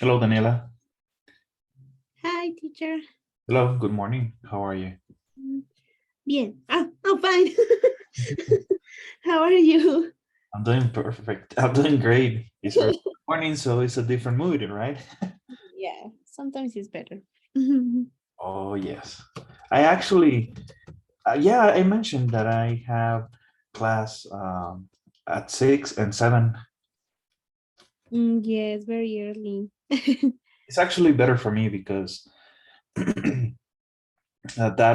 Hello, Daniela. Hi, teacher. Hello, good morning. How are you? Mm, Bien. I'm fine. How are you? I'm doing perfect. I'm doing great. It's early morning, so it's a different mood, right? Yeah, sometimes it's better. Oh, yes. I actually, yeah, I mentioned that I have class at 6 and 7. Yes, very early. It's actually better for me because that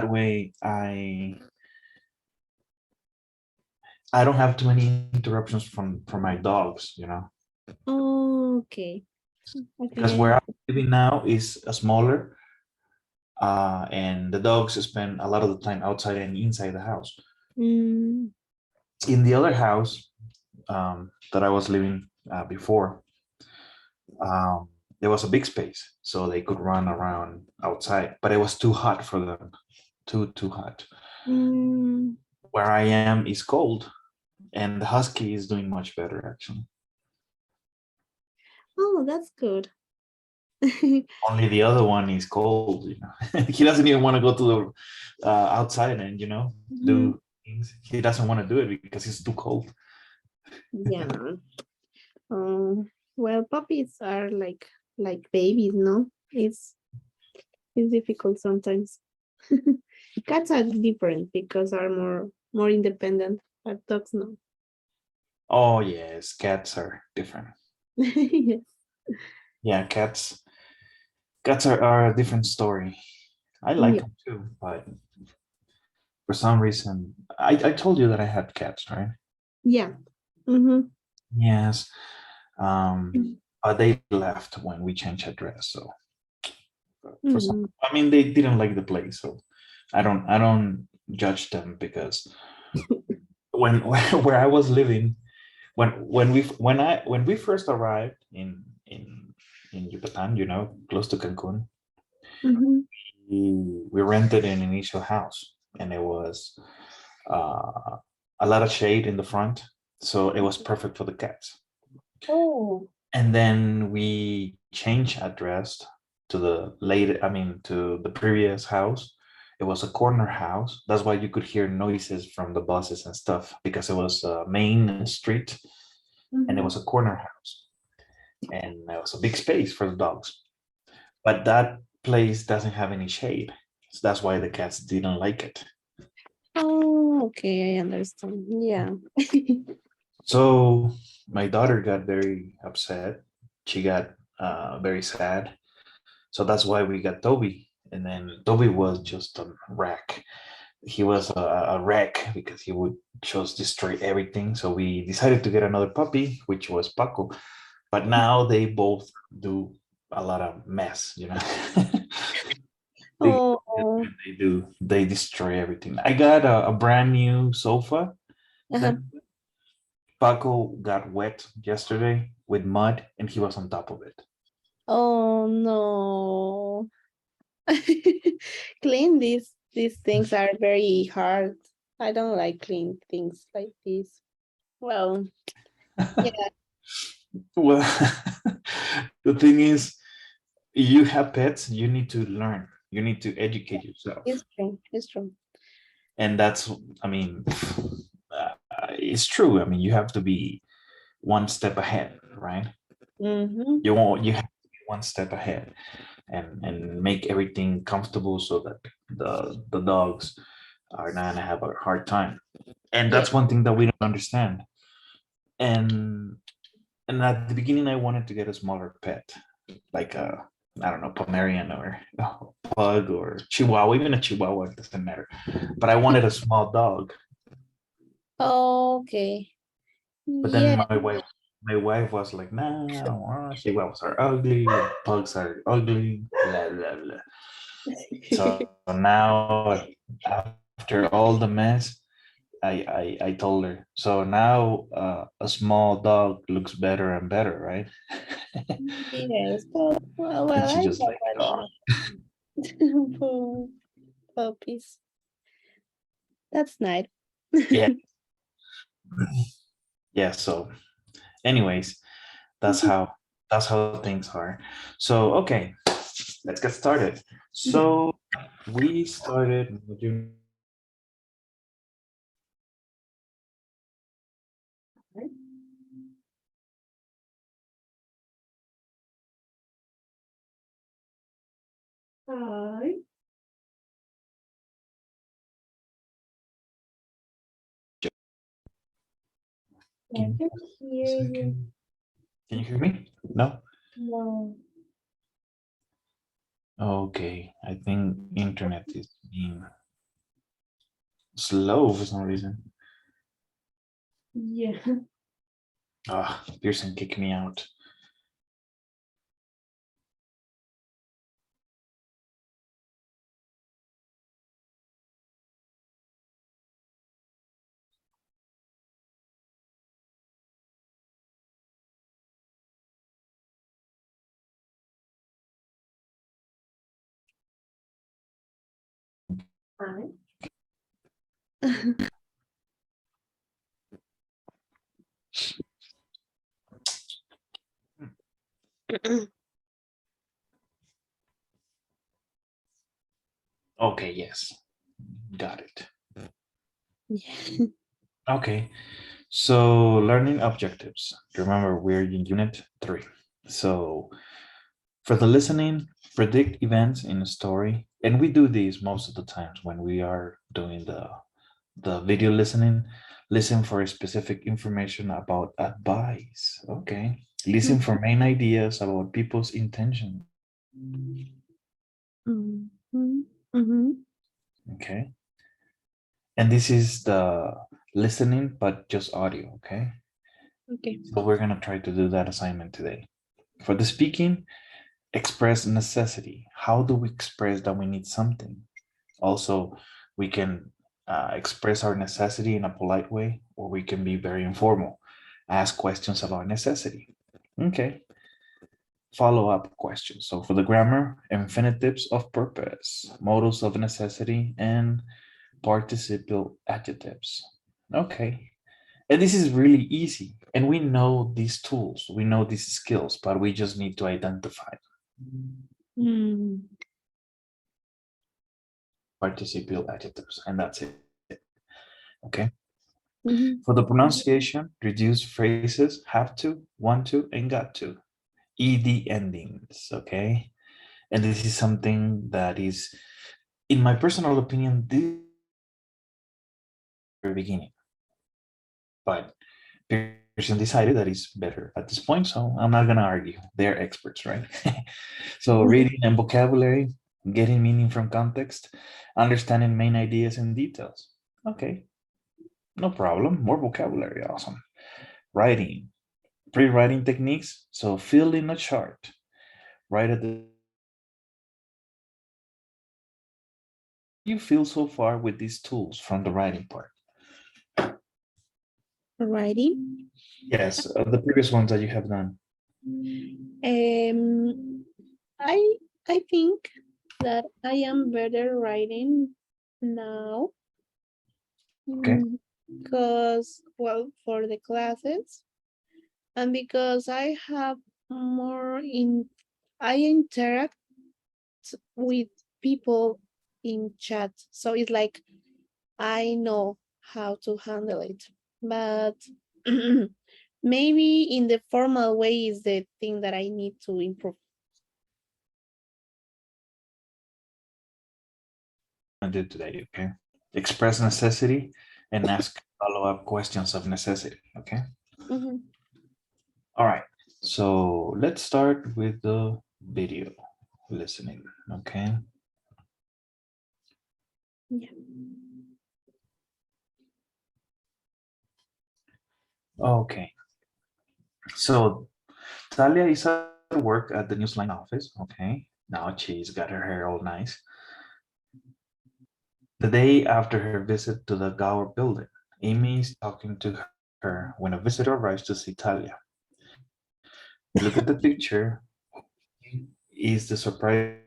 way I don't have too many interruptions from my dogs. Okay. I Because think where I'm living now is a smaller, and the dogs spend a lot of the time outside and inside the house. mm, In the other house that I was living before, um, there was a big space, so they could run around outside, but it was too hot for them, too hot. mm, Where I am is cold, and the husky is doing much better actually. oh, that's good. Only the other one is cold. He doesn't even want to go to the outside and Mhm. do things. He doesn't want to do it because it's too cold. Yeah. Um, well, puppies are like babies, no? It's difficult sometimes. Cats are different because are more independent, but dogs no. Oh yes, cats are different. Yes. Yeah, cats are a different story. I like Yeah. them too, but for some reason, I told you that I had cats, right? Yeah. Mm-hmm. Yes. But they left when we changed address. So for some, Mm-hmm. I mean, they didn't like the place, so I don't judge them because when where I was living, when we first arrived in Yucatan, close to Cancun, Mm-hmm. we rented an initial house, and it was uh, a lot of shade in the front, so it was perfect for the cats. Oh. And then we changed address to the later, I mean, to the previous house. It was a corner house. That's why you could hear noises from the buses and stuff because it was a main street and it Mm-hmm. was a corner house and it was a big space for the dogs. But that place doesn't have any shade. So that's why the cats didn't like it. Oh, okay, I understand. Yeah. So my daughter got very upset. She got very sad. So that's why we got Toby. And then Toby was just a wreck. He was a wreck because he would just destroy everything. So we decided to get another puppy, which was Paco. But now they both do a lot of mess. they Oh. they destroy everything. I got a brand new sofa. Uh-huh. Then Paco got wet yesterday with mud, and he was on top of it. Oh no. Clean these things are very hard. I don't like clean things like this. Well, yeah, Well, the thing is, you have pets, you need to learn, you need to educate yourself. it's true. It's true. And that's, I mean, it's true. I mean, you have to be one step ahead, right? Mm-hmm. You have to be one step ahead and make everything comfortable so that the dogs are not gonna have a hard time. And Yeah. that's one thing that we don't understand. And and at the beginning, I wanted to get a smaller pet, like a, I don't know, Pomerian or a pug or Chihuahua. Even a Chihuahua, it doesn't matter. But I wanted a small dog. Okay. But then Yeah. my wife was like, "Nah, I don't want. Chihuahuas are ugly. Pugs are ugly. Blah blah blah." So now, after all the mess, I told her. So now a small dog looks better and better, right? Yes, but well, And she I just love like, I oh, love puppies. That's nice. yeah, yeah. So, anyways, that's how. That's how things are. So, okay, let's get started. So we started module. Hi. Give I me can a hear you. second. Can you hear me? No? No. Okay, I think internet is being slow for some reason. Yeah. Ah, Pearson kicked me out. Hi. Okay, yes, got it. Yeah. Okay, so learning objectives. Remember, we're in unit 3. So for the listening, predict events in a story. And we do these most of the times when we are doing the video listening. Listen for specific information about advice. Okay. Listen for main ideas about people's intention. Mhm. Mhm. Okay. And this is the listening, but just audio. Okay. Okay. So we're going to try to do that assignment today. For the speaking, express necessity. How do we express that we need something? Also, we can express our necessity in a polite way, or we can be very informal. Ask questions about necessity. Okay. Follow-up questions. So for the grammar, infinitives of purpose, modals of necessity, and participial adjectives. Okay. And this is really easy. And we know these tools, we know these skills, but we just need to identify Mm. participial adjectives, and that's it. Okay. Mhm. For the pronunciation, reduce phrases have to, want to, and got to. ED endings, okay? And this is something that is, in my personal opinion, this very beginning. But Pearson decided that it's better at this point, so I'm not gonna argue. They're experts, right? So reading and vocabulary, getting meaning from context, understanding main ideas and details. Okay, no problem. More vocabulary, awesome. Writing, pre-writing techniques. So fill in a chart. Write at the you feel so far with these tools from the writing part. Writing. Yes, the previous ones that you have done. Um, I think that I am better writing now. Okay. Because, well, for the classes, and because I have more in, I interact with people in chat, so it's like I know how to handle it. But maybe in the formal way is the thing that I need to improve. I did today. Okay. Express necessity and ask follow-up questions of necessity. Okay. Mhm. All right. So let's start with the video listening. Okay. Yeah. Okay. So Talia is at work at the Newsline office. Okay. Now she's got her hair all nice. The day after her visit to the Gower building, Amy is talking to her when a visitor arrives to see Talia. Look at the picture. Is the surprise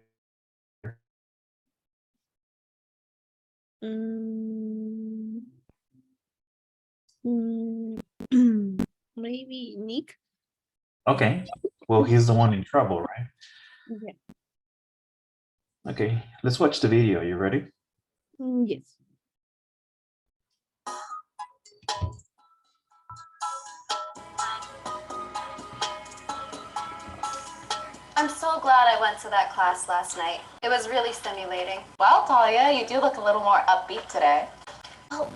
Mm, mm, maybe Nick. okay? Well, he's the one in trouble, right? Yeah. Okay, let's watch the video. You ready? Yes. I'm so glad I went to that class last night. It was really stimulating. Well, Talia, you do look a little more upbeat today. Well,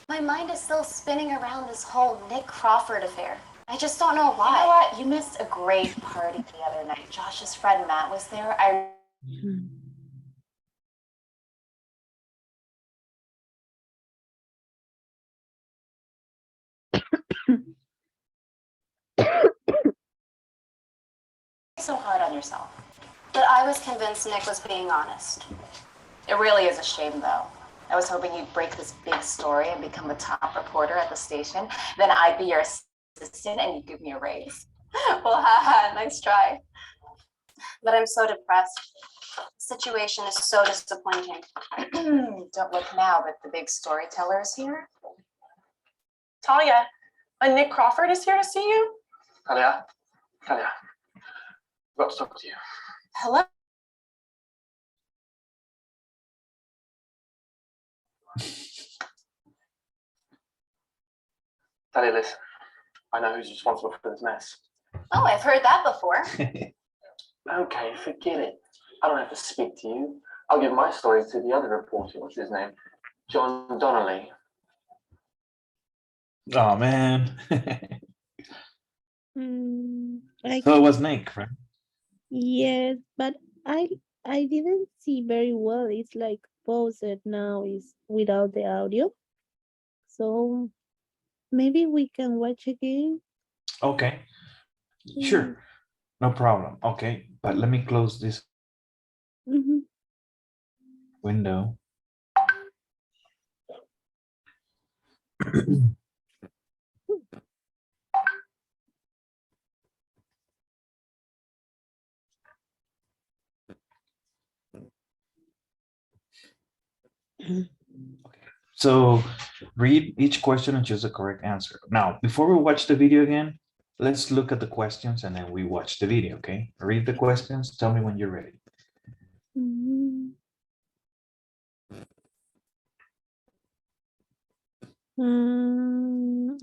my mind is still spinning around this whole Nick Crawford affair. I just don't know why. You know what? You missed a great party the other night. Josh's friend Matt was there. So hard on yourself. But I was convinced Nick was being honest. It really is a shame, though. I was hoping you'd break this big story and become a top reporter at the station. Then I'd be your assistant and you'd give me a raise. Well, haha, nice try. But I'm so depressed. The situation is so disappointing. Don't look now, but the big storyteller is here. Talia, Nick Crawford is here to see you. Talia, I've got to talk to you. Hello. Talia, listen. I know who's responsible for this mess. Oh, I've heard that before. Okay, forget it. I don't have to speak to you. I'll give my story to the other reporter. What's his name? John Donnelly. Oh man. So it was Nick, right? Yes, but I I didn't see very well. It's like paused now is without the audio. So maybe we can watch again. Okay, Mm, sure, no problem. Okay, but let me close this mhm. window. Okay. So read each question and choose the correct answer. Now, before we watch the video again, let's look at the questions and then we watch the video, okay? Read the questions, tell me when you're ready. Mhm.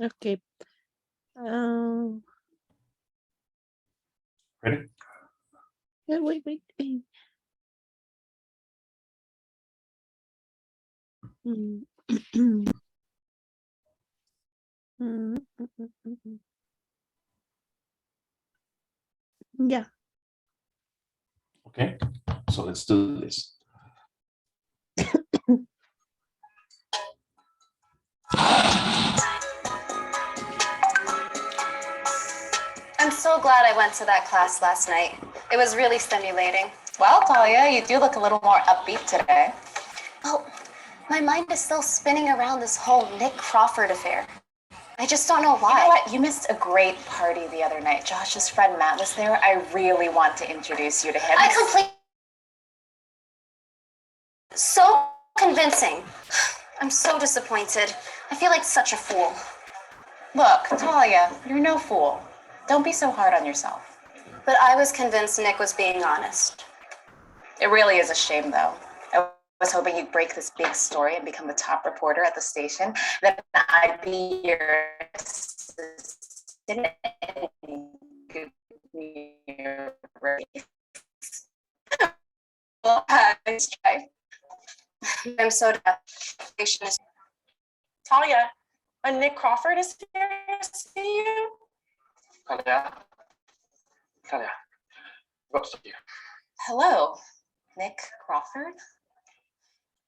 Okay. Um, Ready? wait. Mm. Mm. Yeah. Okay, so let's do this. I'm so glad I went to that class last night. It was really stimulating. Well, Talia, you do look a little more upbeat today. Well, my mind is still spinning around this whole Nick Crawford affair. I just don't know why. You know what? You missed a great party the other night. Josh's friend Matt was there. I really want to introduce you to him. So convincing. I'm so disappointed. I feel like such a fool. Look, Talia, you're no fool. Don't be so hard on yourself. But I was convinced Nick was being honest. It really is a shame, though. I was hoping you'd break this big story and become the top reporter at the station. Then I'd be your assistant and give me a raise. Well, nice try. I'm so depressed. Talia, Nick Crawford is here to see you. Talia, I've got to talk to you. Hello, Nick Crawford.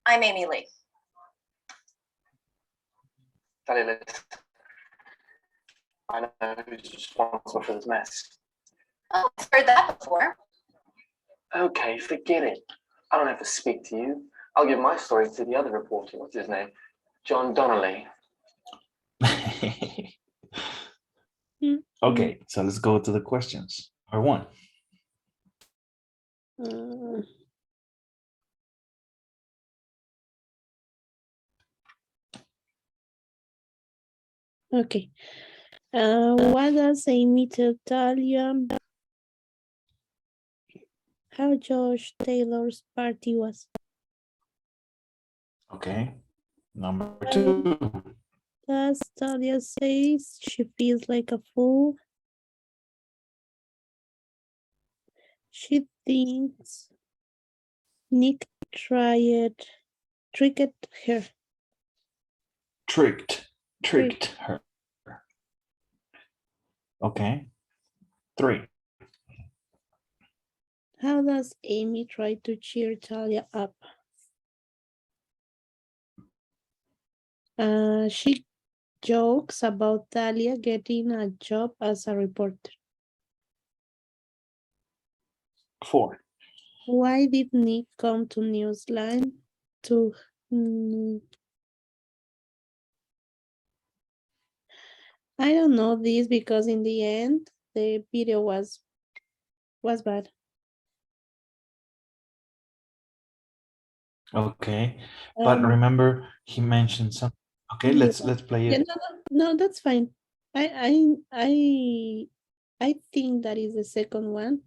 I'm Amy Lee. Talia, listen. I know who's responsible for this mess. Oh, I've heard that before. Okay, forget it. I don't have to speak to you. I'll give my story to the other reporter. What's his name? John Donnelly. Okay, so let's go to the questions. Or one. Mm. Okay. What does Amy tell Talia how Josh Taylor's party was. Okay. Number 2. Thus, Talia says she feels like a fool. She thinks Nick tricked her. Tricked her. Okay. 3. How does Amy try to cheer Talia up? She jokes about Talia getting a job as a reporter. 4. Why did Nick come to Newsline to I don't know this because in the end the video was bad. Okay. But remember he mentioned something. Okay, yeah, let's play yeah, it. no, that's fine. I think that is the second one.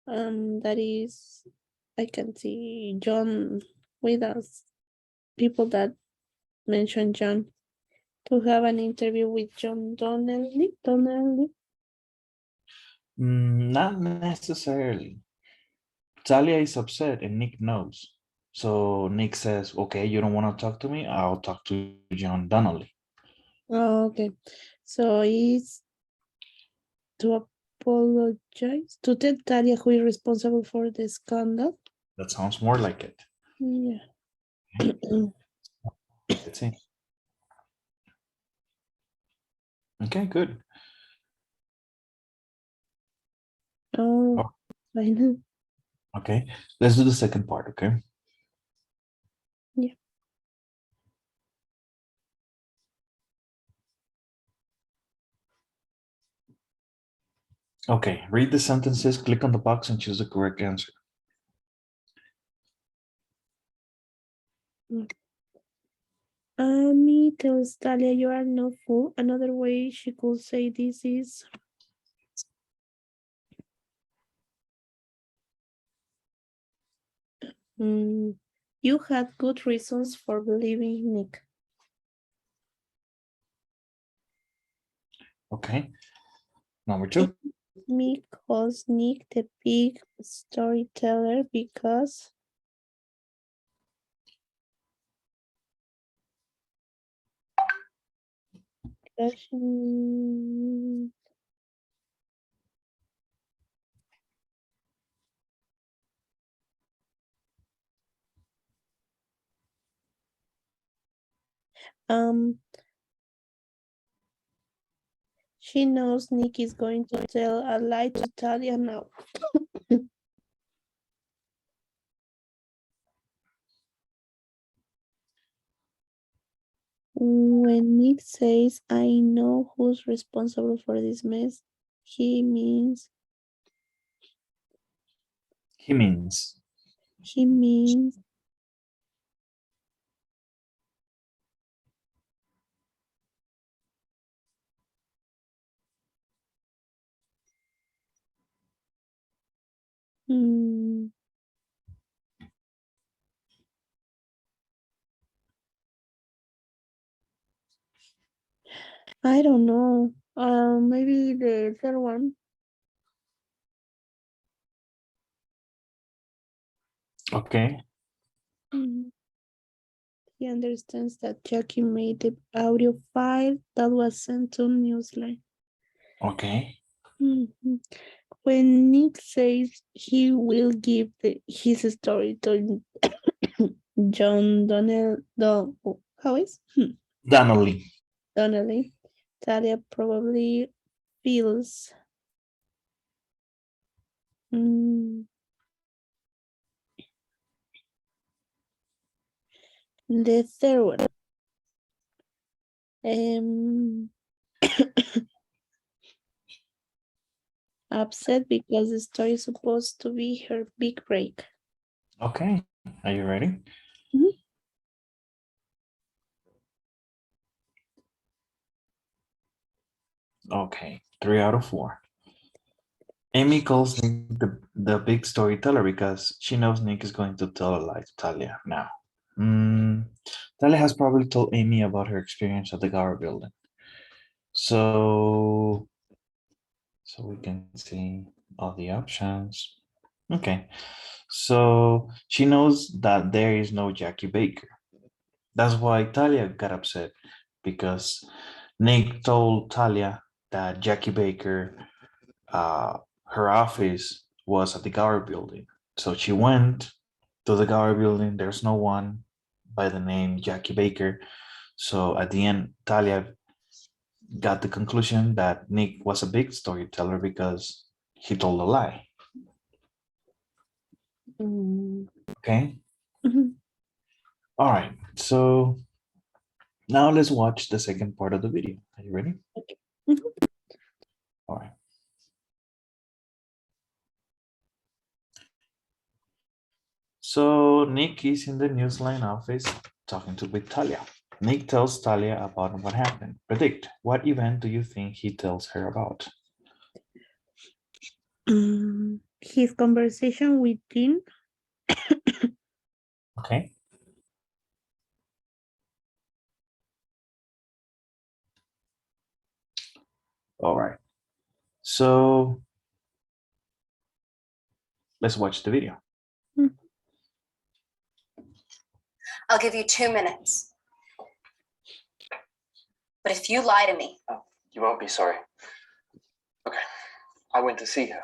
That is I can see John with us. People that mention John to have an interview with John Donnelly. Not necessarily. Talia is upset and Nick knows. So Nick says, okay, you don't want to talk to me? I'll talk to John Donnelly. Oh, okay. So it's to apologize to tell Talia who is responsible for the scandal. That sounds more like it. Yeah. Let's see. Okay, good. Oh, fine. Okay, let's do the second part, okay? Yeah. Okay, read the sentences, click on the box and choose the correct answer. Amy tells Talia you are no fool. Another way she could say this is you had good reasons for believing Nick. Okay, number 2. Me calls Nick the big storyteller because she- um she knows Nick is going to tell a lie to Talia now. When Nick says, I know who's responsible for this mess, he means He means. he means mm, I don't know. Maybe the third one. Okay, He understands that Jackie made the audio file that was sent to Newsline. okay. Mhm. When Nick says he will give his story to John how is? Donnelly. Donnelly, Talia probably feels mm, the third one. Upset because the story is supposed to be her big break. Okay, are you ready? Mhm. Okay, 3 out of 4. Amy calls Nick the big storyteller because she knows Nick is going to tell a lie to Talia now. Talia has probably told Amy about her experience at the Gower building. So we can see all the options. Okay, so she knows that there is no Jackie Baker. That's why Talia got upset, because Nick told Talia that Jackie Baker, her office was at the Gower building. So she went to the Gower building. There's no one by the name Jackie Baker. So at the end, Talia got the conclusion that Nick was a big storyteller because he told a lie. Mm, Okay. mhm. All right. So now let's watch the second part of the video. Are you ready? Mhm. All right. So Nick is in the Newsline office talking to with Talia. Nick tells Talia about what happened. Predict, what event do you think he tells her about? His conversation with Dean. Okay. All right. So let's watch the video. I'll give you 2 minutes. But if you lie to me, You won't be sorry. Okay. I went to see her.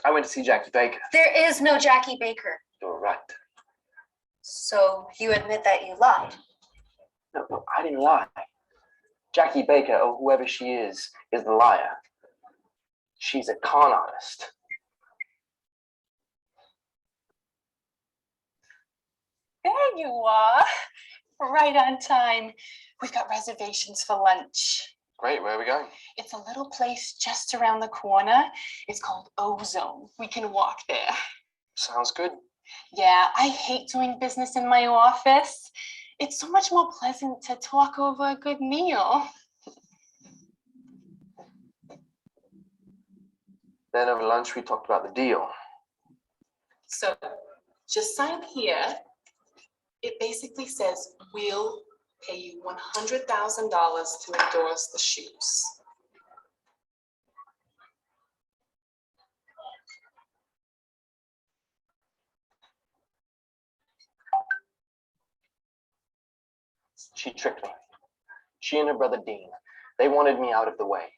I went to see Jackie Baker. there is no Jackie Baker. You're right. So you admit that you lied. No, I didn't lie. Jackie Baker, or whoever she is the liar. She's a con artist. There you are. Right on time. We've got reservations for lunch. Great, where are we going? It's a little place just around the corner. It's called Ozone. We can walk there. Sounds good. Yeah, I hate doing business in my office. It's so much more pleasant to talk over a good meal. Then over lunch, we talked about the deal. So just sign here. It basically says we'll pay you $100,000 to endorse the shoes. She tricked me. She and her brother Dean, they wanted me out of the way.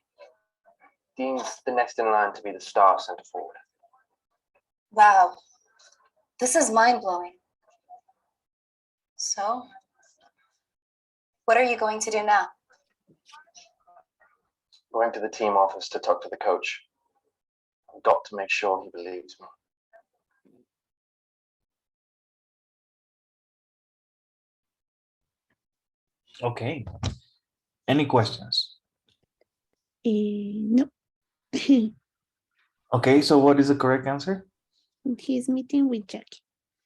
Dean's the next in line to be the star center forward. Wow. This is mind-blowing. So, what are you going to do now? Going to the team office to talk to the coach. I've got to make sure he believes me. Okay. Any questions? No. Okay, so what is the correct answer? He's meeting with Jackie.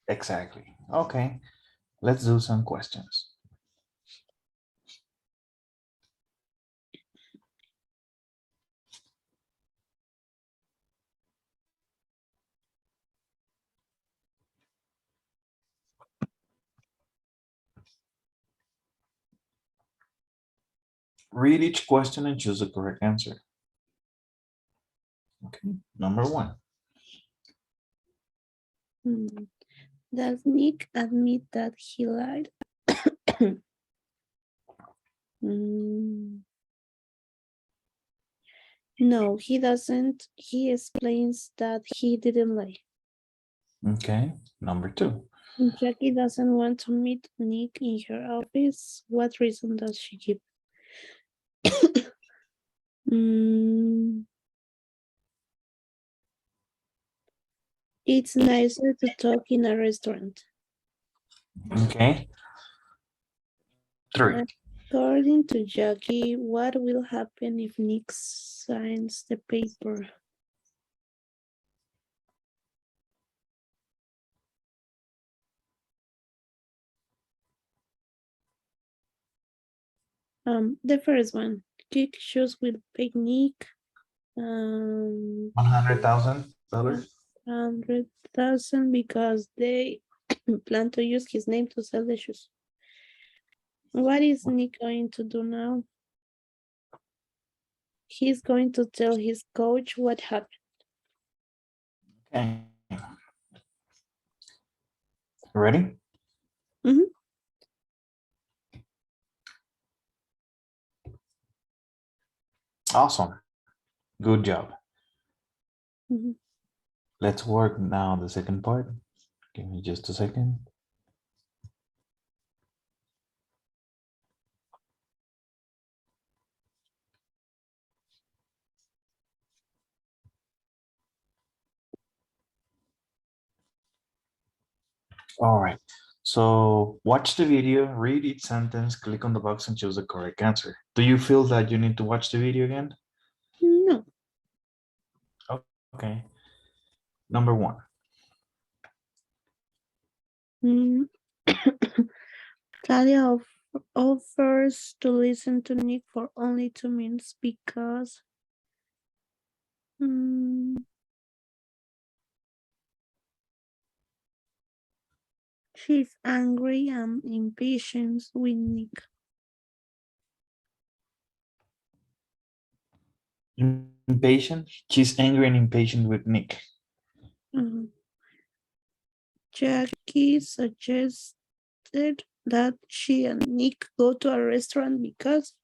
Exactly. Okay, let's do some questions. Read each question and choose the correct answer. Okay, number 1. Does Nick admit that he lied? No, he doesn't. He explains that he didn't lie. Okay, number 2. Jackie doesn't want to meet Nick in her office. What reason does she give? It's nicer to talk in a restaurant. Okay. 3. According to Jackie, what will happen if Nick signs the paper? The first one, kick shoes will pay Nick. $100,000. 100,000 because they plan to use his name to sell the shoes. What is Nick going to do now? He's going to tell his coach what happened. Okay. Ready? Mhm. Awesome. Good job. Mhm. Let's work now the second part. Give me just a second. All right. So watch the video, read each sentence, click on the box and choose the correct answer. Do you feel that you need to watch the video again? No. Okay. Number one. Mm. Talia offers to listen to Nick for only 2 minutes because she's angry and impatient with Nick. Impatient? She's angry and impatient with Nick. Mhm. Jackie suggested that she and Nick go to a restaurant because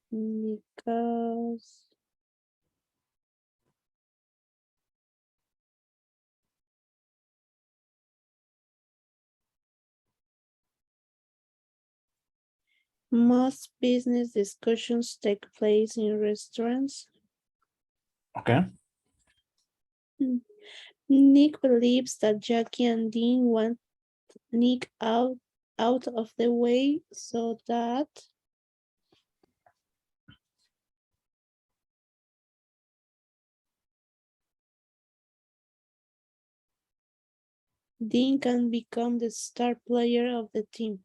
because most business discussions take place in restaurants. Okay. Nick believes that Jackie and Dean want Nick out of the way so that Dean can become the star player of the team.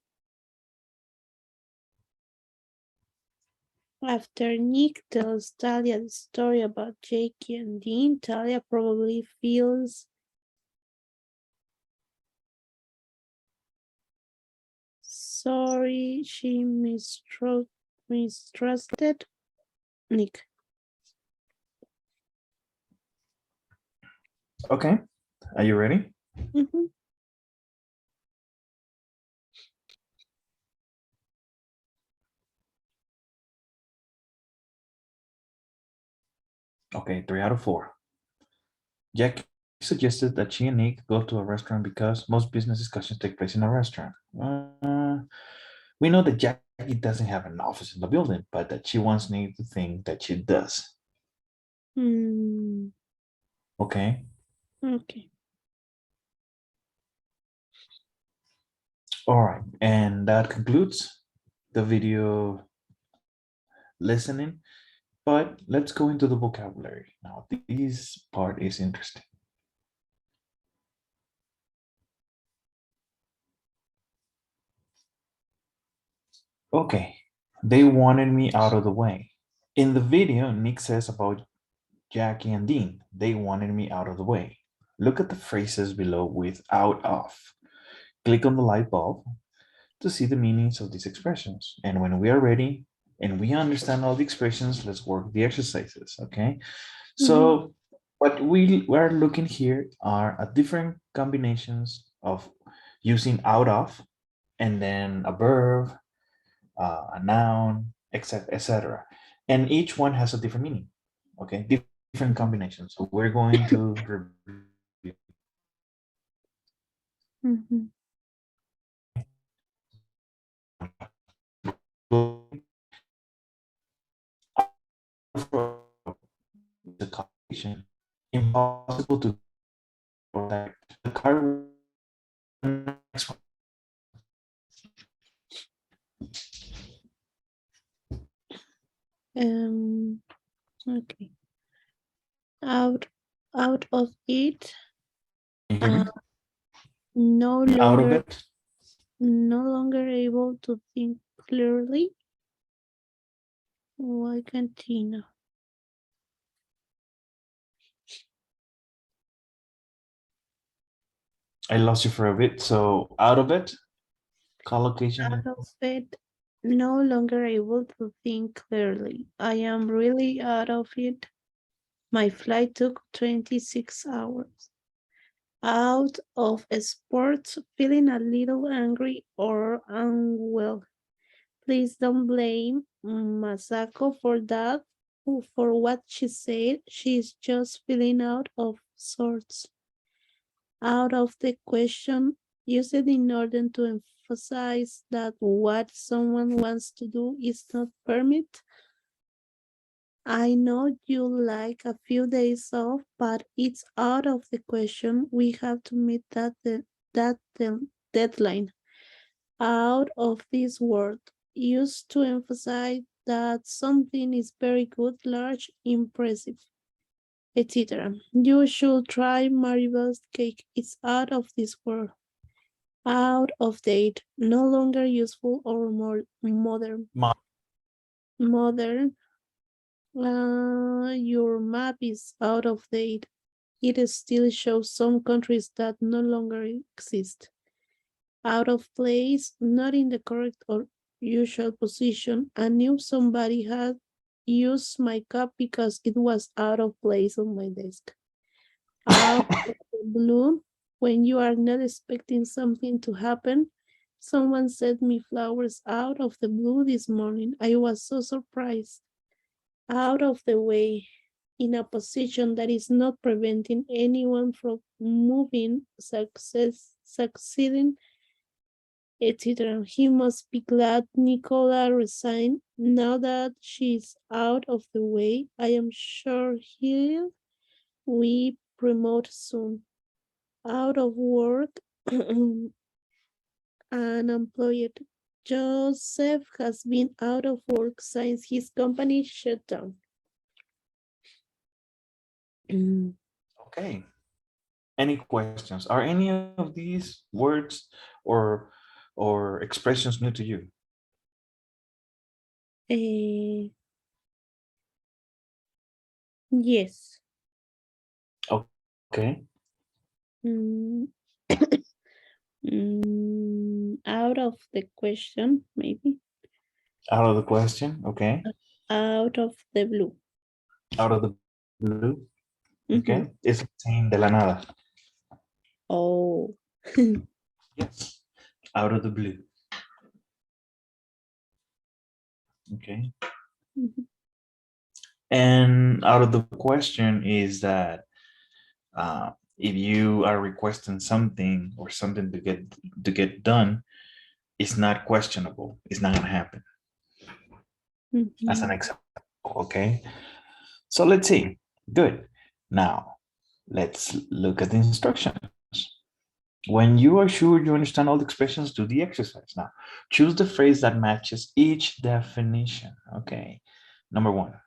After Nick tells Talia the story about Jackie and Dean, Talia probably feels sorry she mistrusted Nick. Okay. Are you ready? Mhm. Okay, 3 out of 4. Jackie suggested that she and Nick go to a restaurant because most business discussions take place in a restaurant. We know that Jackie doesn't have an office in the building, but that she wants Nick to think that she does. Hmm. Okay. Okay. All right. And that concludes the video listening. But let's go into the vocabulary. Now, this part is interesting. Okay, they wanted me out of the way. In the video, Nick says about Jackie and Dean, they wanted me out of the way. Look at the phrases below with out of. Click on the light bulb to see the meanings of these expressions. And when we are ready and we understand all the expressions, let's work the exercises, okay? So what we are looking here are different combinations of using out of and then a verb, a noun, etc., etc. And each one has a different meaning. Okay, different combinations. So we're going to review. Mhm. The combination impossible to protect the car. Okay. Out of it. Can you hear me? No Out of longer it. no longer able to think clearly. Why continue? I lost you for a bit. So out of it, collocation. Out of it, no longer able to think clearly. I am really out of it. My flight took 26 hours. Out of sports, feeling a little angry or unwell. Please don't blame Masako for that, for what she said. She's just feeling out of sorts. Out of the question, use it in order to emphasize that what someone wants to do is not permit. I know you like a few days off, but it's out of the question. We have to meet that deadline. Out of this world, used to emphasize that something is very good, large, impressive, etc. You should try Maribel's cake. It's out of this world. Out of date, no longer useful or more modern. Modern. Your map is out of date. It still shows some countries that no longer exist. Out of place, not in the correct or usual position. I knew somebody had used my cup because it was out of place on my desk. Out of the blue, when you are not expecting something to happen. Someone sent me flowers out of the blue this morning. I was so surprised. Out of the way, in a position that is not preventing anyone from moving, succeeding, etc. He must be glad Nicola resigned. Now that she's out of the way, I am sure he'll be promoted soon. Out of work, unemployed. Joseph has been out of work since his company shut down. Okay. Any questions? Are any of these words or expressions new to you? Yes. Okay. Mm, out of the question, maybe. Out of the question. Okay. Out of the blue. Out of the blue. Mhm. Okay. It's saying de la nada. Oh. Yes. Out of the blue. Okay. Mhm. And out of the question is that if you are requesting something or something to get done, it's not questionable. It's not gonna happen. As an Mhm. example. Okay. So let's see. Good. Now let's look at the instructions. When you are sure you understand all the expressions, do the exercise. Now, choose the phrase that matches each definition. Okay. Number one.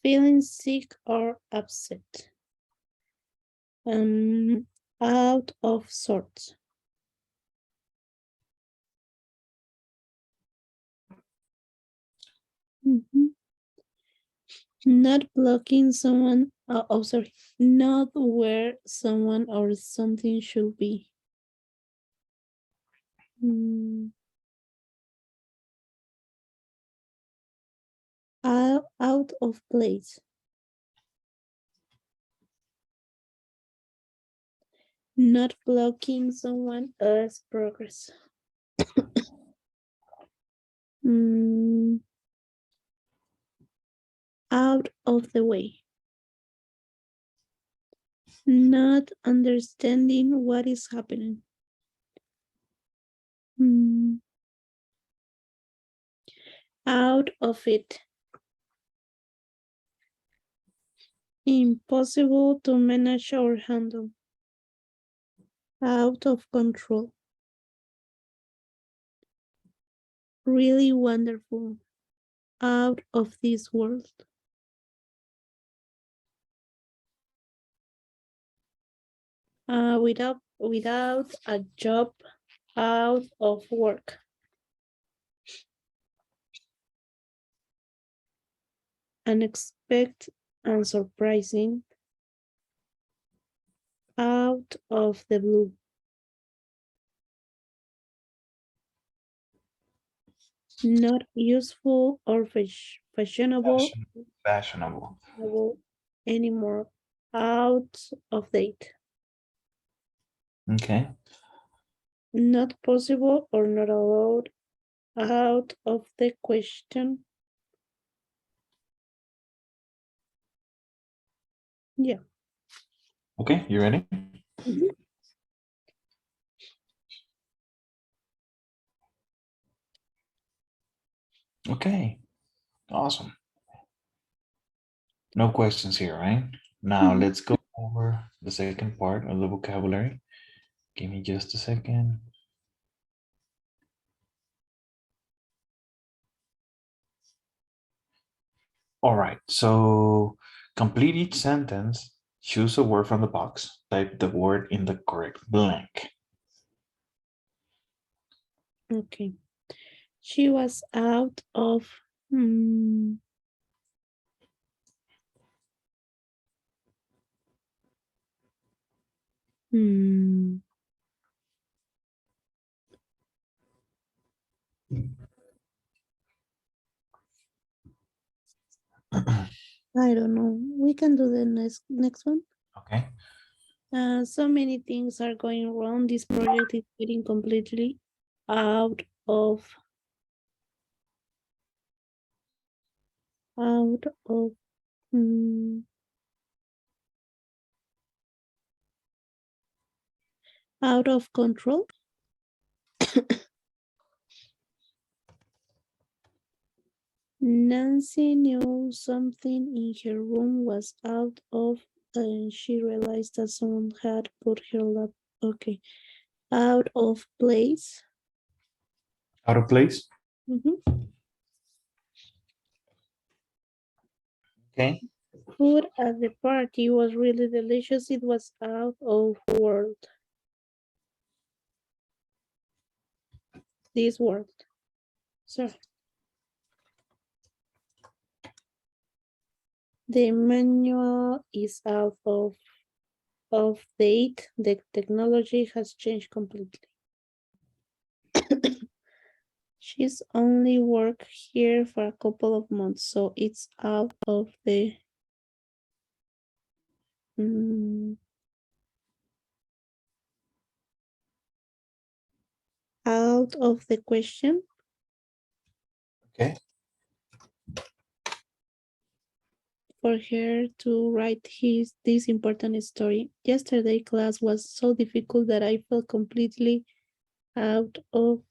Feeling sick or upset. Out of sorts. Mhm. Not blocking someone. Sorry. Not where someone or something should be. Mm, out of place. Not blocking someone else's progress. Mm, out of the way. Not understanding what is happening. Mm, out of it. Impossible to manage or handle. Out of control. Really wonderful. Out of this world. Without a job, out of work. Unexpected and surprising, out of the blue. Not useful or fashionable Fashionable. anymore, out of date. Okay. Not possible or not allowed, out of the question. Yeah. Okay, you ready? Mhm. Okay, awesome. No questions here, right? Now let's go over the second part of the vocabulary. Give me just a second. All right, so complete each sentence, choose a word from the box, type the word in the correct blank. Okay. She was out of hmm, hmm, I don't know. We can do the next one. Okay, So many things are going wrong. This project is getting completely out of out of mm, out of control. Nancy knew something in her room was out of, and she realized that someone had put her lap. Okay, out of place. out of place. Mhm. Okay, Food at the party was really delicious. It was out of world. This world. Sorry. The manual is out of date. The technology has changed completely. She's only worked here for a couple of months, so it's out of the out of the question okay. for her to write this important story. Yesterday class was so difficult that I felt completely out of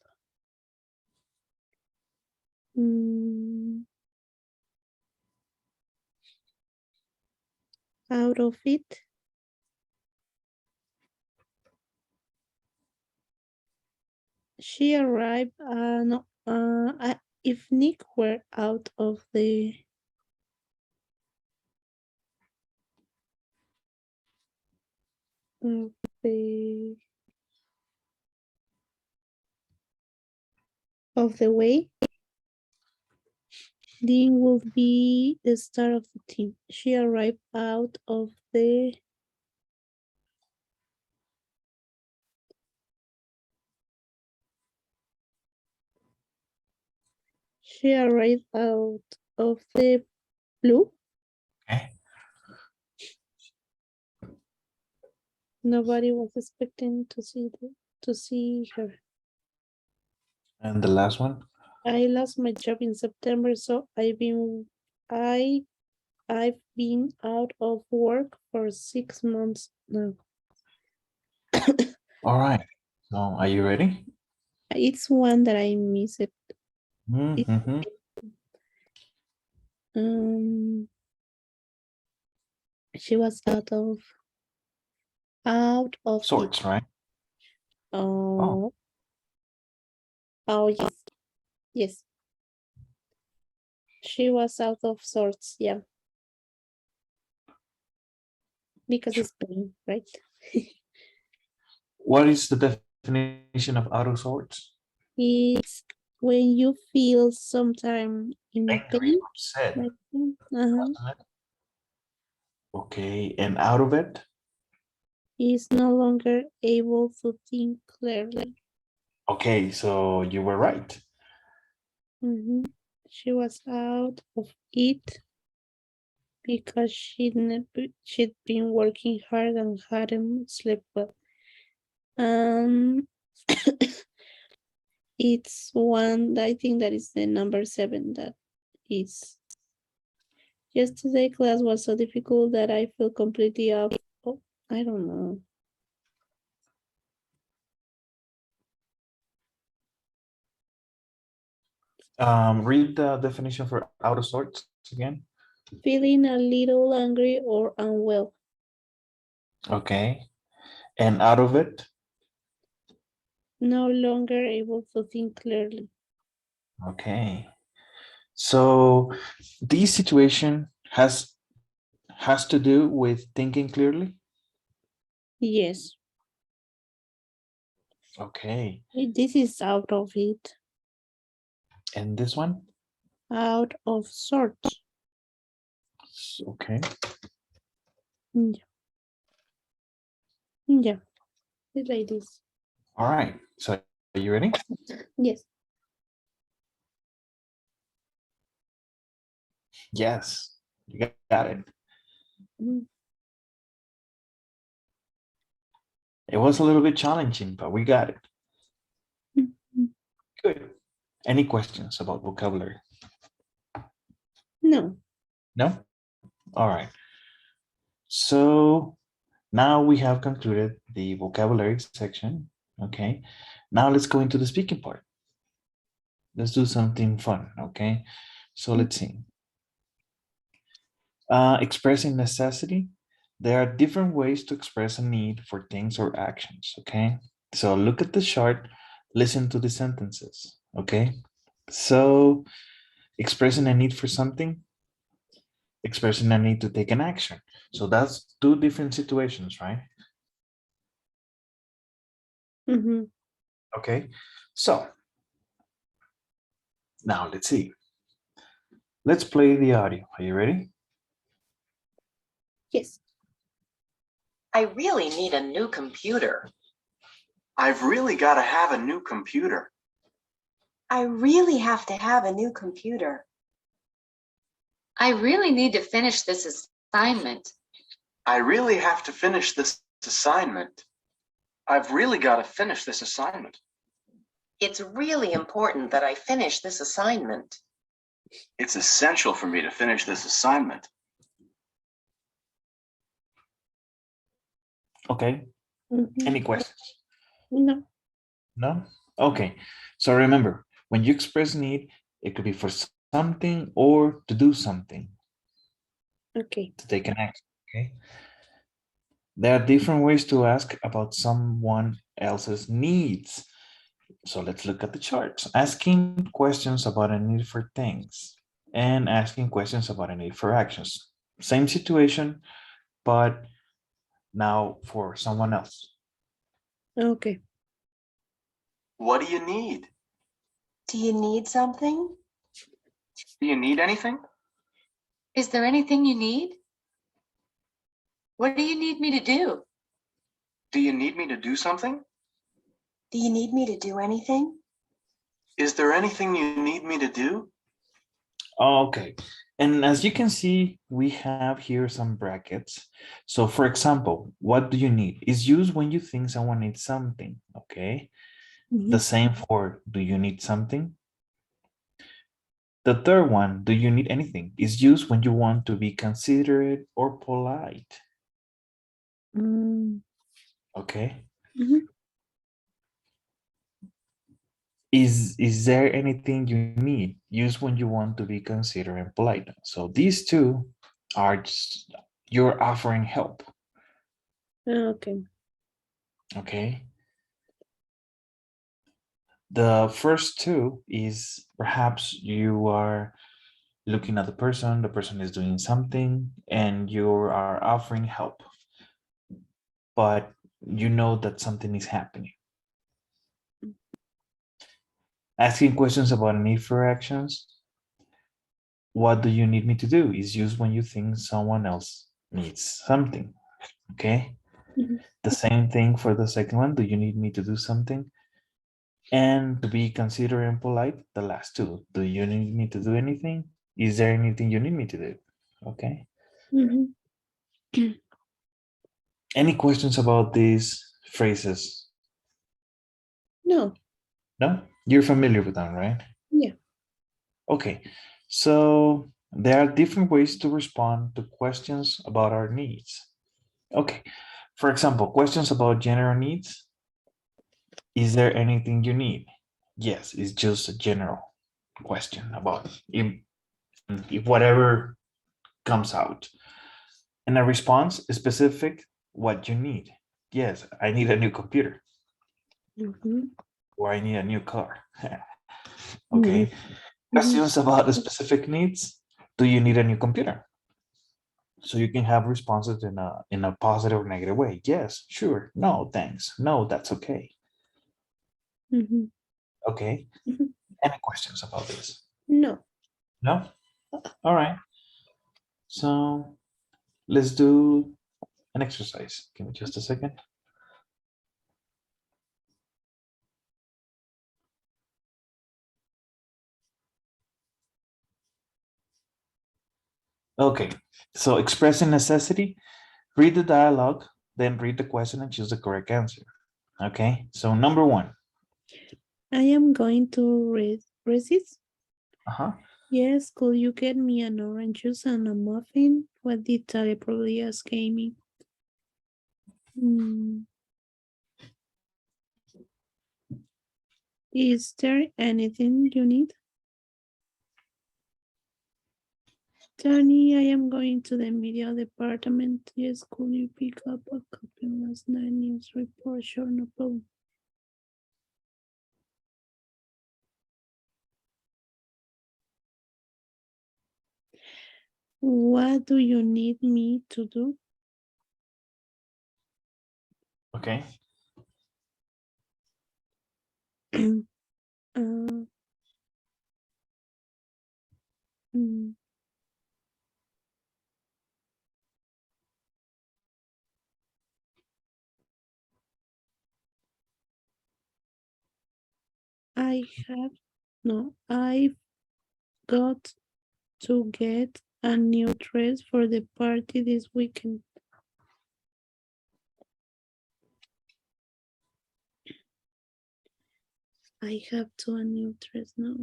out of it. She arrived. No. If Nick were out of the of the way, Dean would be the star of the team. She arrived out of the she arrived out of the blue. Okay. Nobody was expecting to see her. And the last one. I lost my job in September, so I've been out of work for 6 months now. All right. So are you ready? It's one that I missed. Mm-hmm. She was out of Sorts, it. right? Oh, oh yes, yes. She was out of sorts, yeah. Because Sure. it's pain, right? What is the definition of out of sorts? It's when you feel sometime in Angry, pain. upset. Like, uh-huh. Okay, and out of it? Is no longer able to think clearly. Okay, so you were right. Mhm. She was out of it because she'd been working hard and hadn't slept well. Um, it's one. I think that is the number 7. That is. Yesterday class was so difficult that I feel completely off. Oh, I don't know. Read the definition for out of sorts again. Feeling a little angry or unwell. Okay, and out of it? No longer able to think clearly. Okay, so this situation has to do with thinking clearly. Yes. Okay, This is out of it. and this one? Out of sorts. Okay, Yeah. Yeah. It's like this. all right. So are you ready? Yes. Yes, you got it. Mm. It was a little bit challenging, but we got it. Mhm. Good. Any questions about vocabulary? No. No? All right. So now we have concluded the vocabulary section. Okay. Now let's go into the speaking part. Let's do something fun. Okay. So let's see. Expressing necessity. There are different ways to express a need for things or actions. Okay. So look at the chart, listen to the sentences. Okay. So expressing a need for something, expressing a need to take an action. So that's two different situations, right? Mm-hmm. Okay. So now let's see. Let's play the audio. Are you ready? Yes. I really need a new computer. I've really got to have a new computer. I really have to have a new computer. I really need to finish this assignment. I really have to finish this assignment. I've really got to finish this assignment. It's really important that I finish this assignment. It's essential for me to finish this assignment. Okay. Mhm. Any questions? No. No? Okay. So remember, when you express need, it could be for something or to do something, Okay. to take an action. Okay. There are different ways to ask about someone else's needs. So let's look at the charts. Asking questions about a need for things and asking questions about a need for actions. Same situation, but now for someone else. Okay. What do you need? Do you need something? Do you need anything? Is there anything you need? What do you need me to do? Do you need me to do something? Do you need me to do anything? Is there anything you need me to do? Okay, and as you can see, we have here some brackets. So for example, what do you need? Is used when you think someone needs something, okay? The same for do you need something? The third one, do you need anything? Is used when you want to be considerate or polite, Mm. okay? Mhm. Is there anything you need? Used when you want to be considerate and polite. So these two are just, you're offering help, Okay. okay? The first two is perhaps you are looking at the person is doing something, and you are offering help. But you know that something is happening. Asking questions about need for actions. What do you need me to do? Is used when you think someone else needs something. Okay. Mhm. The same thing for the second one. Do you need me to do something? And to be considerate and polite, the last two. Do you need me to do anything? Is there anything you need me to do? Okay. Mhm. Any questions about these phrases? No. No? You're familiar with them, right? Yeah. Okay. So there are different ways to respond to questions about our needs. Okay. For example, questions about general needs. Is there anything you need? Yes, it's just a general question about if whatever comes out. And a response is specific what you need. Yes, I need a new computer Mhm. or I need a new car. Mhm. Okay. Questions about the specific needs. Do you need a new computer? So you can have responses in a positive or negative way. Yes, sure. No, thanks. No, that's okay. Mhm. Okay. Mhm. Any questions about this? No. No? All right. So let's do an exercise. Give me just a second. Okay. So expressing necessity, read the dialogue, then read the question and choose the correct answer. Okay. So number one. I am going to resist. Uh-huh. Yes, could you get me an orange juice and a muffin? What did Talia probably ask Amy? Hmm. Is there anything you need? Tony, I am going to the media department. Yes, could you pick up a copy of last night news report? Sure, no problem. What do you need me to do? Okay. uh, mm, I have no, I've got to get a new dress for the party this weekend. I have to a new dress now.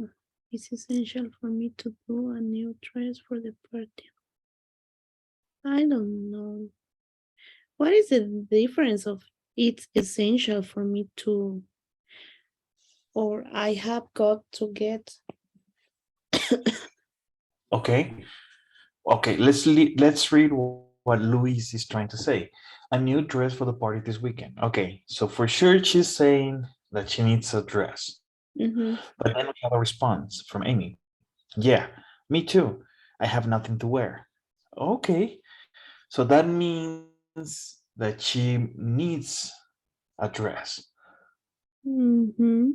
It's essential for me to do a new dress for the party. I don't know. What is the difference of it's essential for me to or I have got to get? Okay. Okay. Let's read what Louise is trying to say. A new dress for the party this weekend. Okay. So for sure she's saying that she needs a dress. Mm-hmm. But then we have a response from Amy. Yeah, me too. I have nothing to wear. Okay. So that means that she needs a dress. Mm-hmm.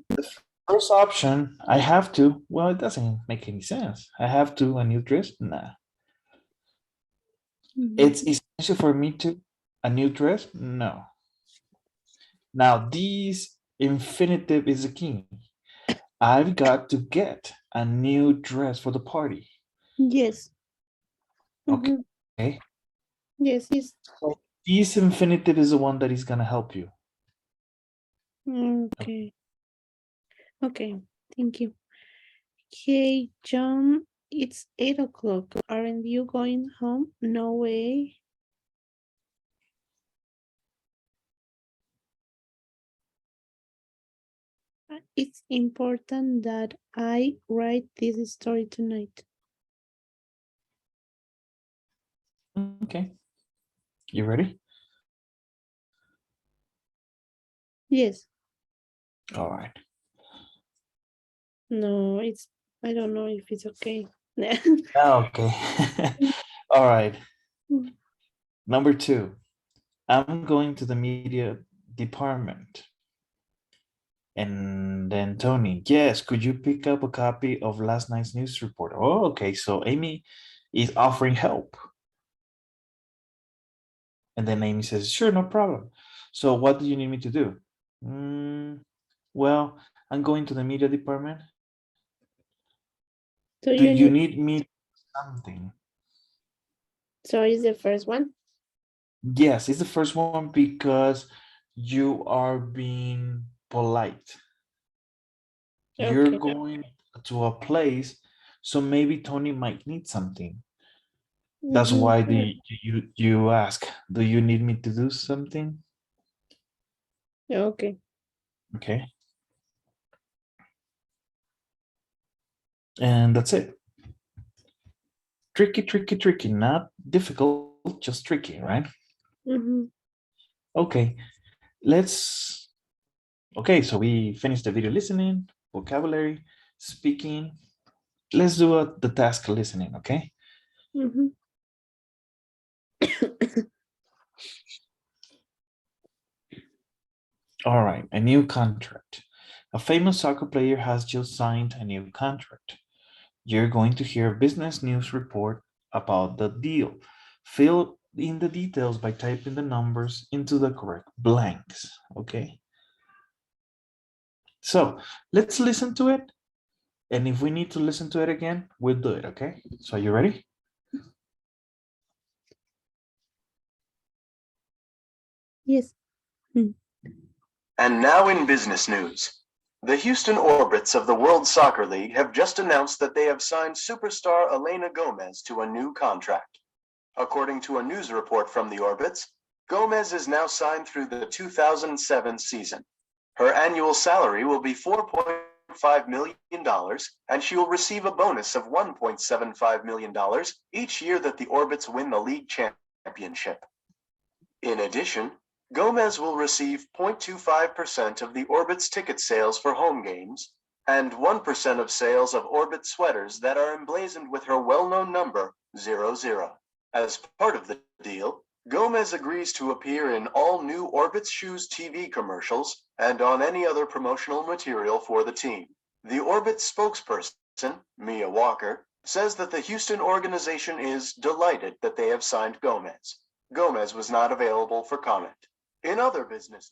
First option, I have to. Well, it doesn't make any sense. I have to a new dress? Nah. It's essential for me to a new dress? No. Now, this infinitive is the key. I've got to get a new dress for the party. Yes. Okay. Mm-hmm. Yes, it's So this infinitive is the one that is going to help you. okay. Okay, thank you. Hey, John, it's 8 o'clock. Aren't you going home? No way. It's important that I write this story tonight. Okay. You ready? Yes. All right. No, I don't know if it's okay. Okay. All right. Number two, I'm going to the media department. And then Tony, yes, could you pick up a copy of last night's news report? Oh, okay, so Amy is offering help. And then Amy says, sure, no problem. So what do you need me to do? Well, I'm going to the media department. Do Do you you need, need me to do something? so is the first one? Yes, it's the first one because you are being polite. You're Okay. going to a place, so maybe Tony might need something. That's why you ask, do you need me to do something? Okay. Okay. And that's it. Tricky, tricky, tricky, not difficult, just tricky, right? Okay, okay, so we finished the video listening, vocabulary, speaking. Let's do the task listening, okay? All right, a new contract. A famous soccer player has just signed a new contract. You're going to hear a business news report about the deal. Fill in the details by typing the numbers into the correct blanks, okay? So let's listen to it. And if we need to listen to it again, we'll do it, okay? So are you ready? Yes. And now in business news. The Houston Orbits of the World Soccer League have just announced that they have signed superstar Elena Gomez to a new contract. According to a news report from the Orbits, Gomez is now signed through the 2007 season. Her annual salary will be $4.5 million, and she will receive a bonus of $1.75 million each year that the Orbits win the league championship. In addition, Gomez will receive 0.25% of the Orbit's ticket sales for home games and 1% of sales of Orbit sweaters that are emblazoned with her well-known number, 00. As part of the deal, Gomez agrees to appear in all new Orbit Shoes TV commercials and on any other promotional material for the team. The Orbit spokesperson, Mia Walker, says that the Houston organization is delighted that they have signed Gomez. Gomez was not available for comment. In other business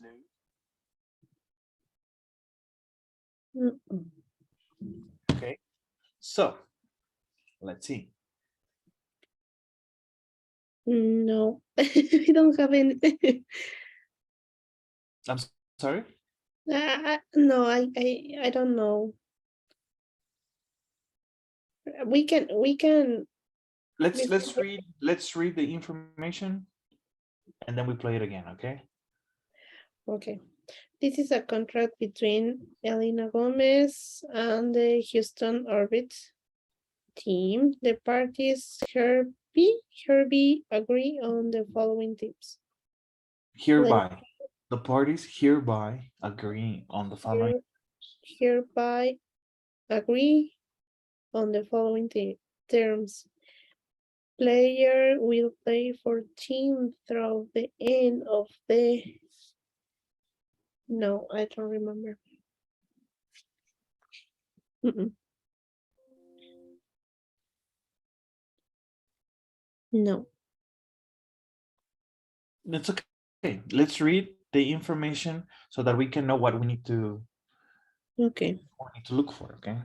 news. Okay, so let's see. No, I don't have anything. I'm sorry? No, I don't know. We can. Let's read the information and then we play it again, okay? Okay. This is a contract between Elena Gomez and the Houston Orbit team. The parties hereby agree on the following tips. Hereby. The parties hereby agree on the following. Hereby agree on the following terms. Player will play for team through the end of the. No, I don't remember. No. It's okay. Let's read the information so that we can know what we need to. Okay. What we need to look for. Okay.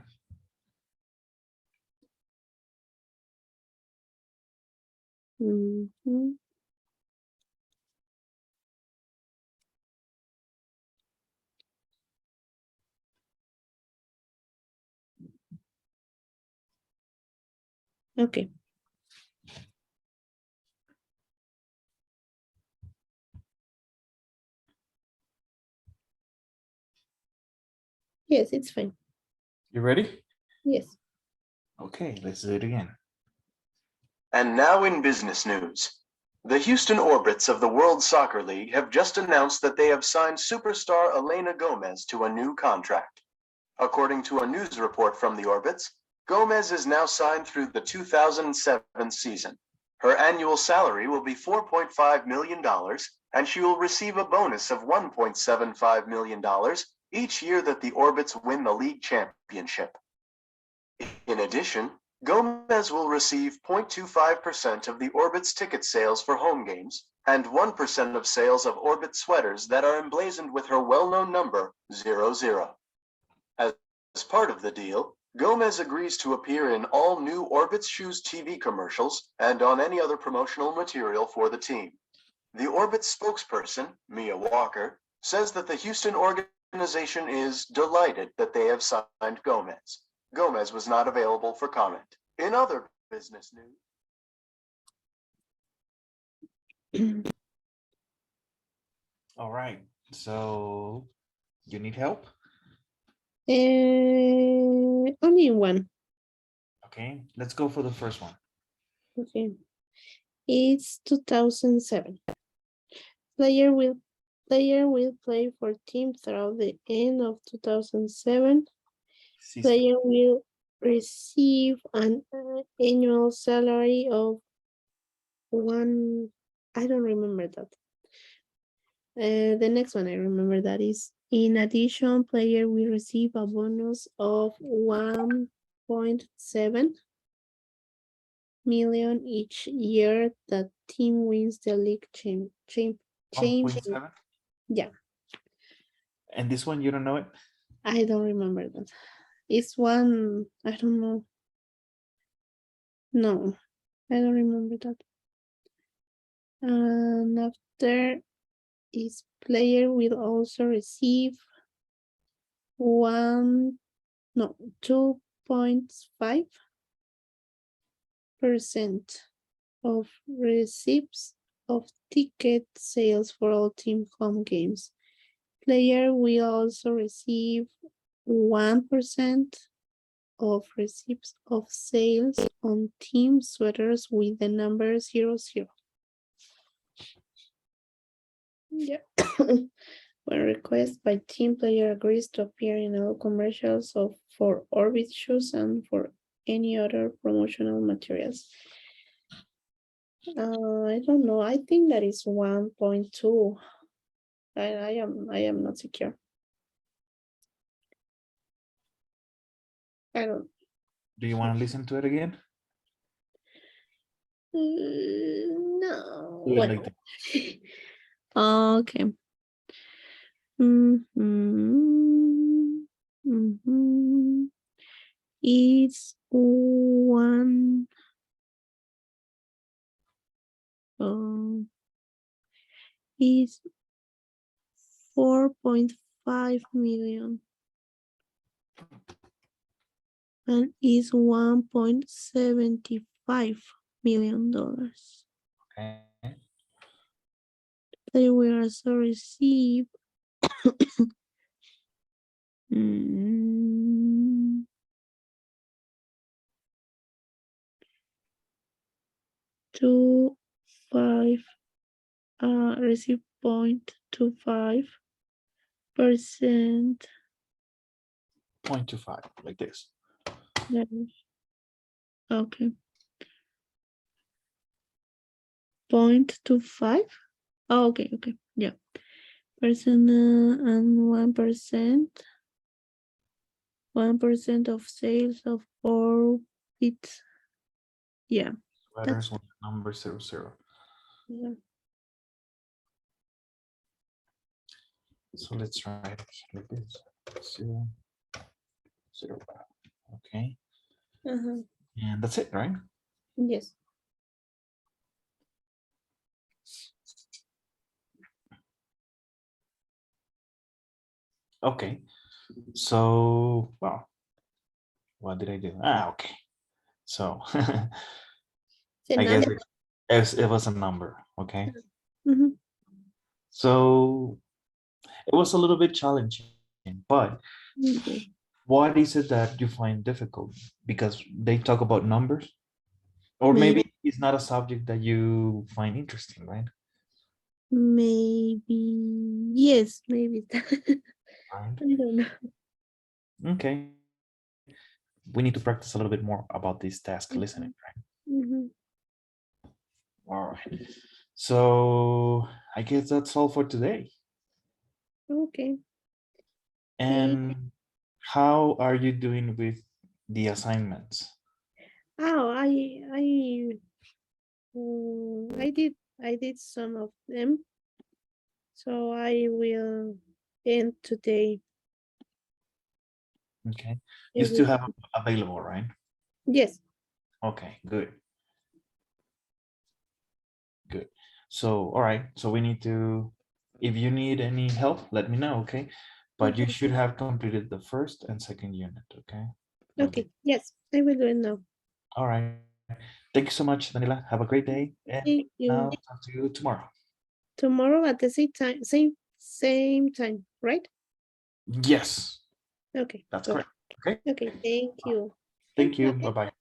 Okay. Yes, it's fine. You ready? Yes. Okay, let's do it again. And now in business news. The Houston Orbits of the World Soccer League have just announced that they have signed superstar Elena Gomez to a new contract. According to a news report from the Orbits, Gomez is now signed through the 2007 season. Her annual salary will be $4.5 million, and she will receive a bonus of $1.75 million each year that the Orbits win the league championship. In addition, Gomez will receive 0.25% of the Orbits ticket sales for home games and 1% of sales of Orbit sweaters that are emblazoned with her well-known number 00. As part of the deal, Gomez agrees to appear in all new Orbits Shoes TV commercials and on any other promotional material for the team. The Orbits spokesperson, Mia Walker, says that the Houston organization is delighted that they have signed Gomez. Gomez was not available for comment. In other business news. All right. So you need help? Only one. Okay, let's go for the first one. Okay. It's 2007. Player will play for team throughout the end of 2007. Player will receive an annual salary of one. I don't remember that. The next one I remember that is, in addition, player will receive a bonus of 1.7 million each year that team wins the league championship. 1.7? Yeah. And this one, you don't know it? I don't remember that. It's one, I don't know. No, I don't remember that. And after, each player will also receive 2.5% of receipts of ticket sales for all team home games. Player will also receive 1% of receipts of sales on team sweaters with the number 00. Yeah. When requested by team, player agrees to appear in all commercials for Orbit shoes and for any other promotional materials. I don't know. I think that is 1.2. I am not secure. I don't. Do you want to listen to it again? No. Do it Well, like that. okay. It's one. Is 4.5 million and is $1.75 million. Okay. They will also receive 2.5 receive 0.25%. 0.25, like this. Okay. 0.25. Oh, okay, yeah. Personal and 1% of sales of Orbit. Yeah. Letters with number 00. Yeah. So let's try it like this. 0, 0. Okay. And that's it, right? Yes. Okay. So, well, what did I do? Okay. So I guess it was a number. Okay. So it was a little bit challenging, but what is it that you find difficult? Because they talk about numbers, or maybe it's not a subject that you find interesting, right? Maybe, yes, maybe. Right. I don't know. Okay. We need to practice a little bit more about this task listening, right? All right. So I guess that's all for today. Okay. And how are you doing with the assignments? Oh, I did some of them. So I will end today. Okay. You still have available, right? Yes. Okay, good. Good. So, all right. So we need to, if you need any help, let me know, okay? But you should have completed the first and second unit, okay? Okay. Yes, I will do it now. All right. Thank you so much, Daniela. Have a great day. And Thank you. I'll talk to you tomorrow. Tomorrow at the same time, right? Yes, Okay. that's Good. correct. Okay. Okay. Thank you. Thank you. Bye. Bye-bye.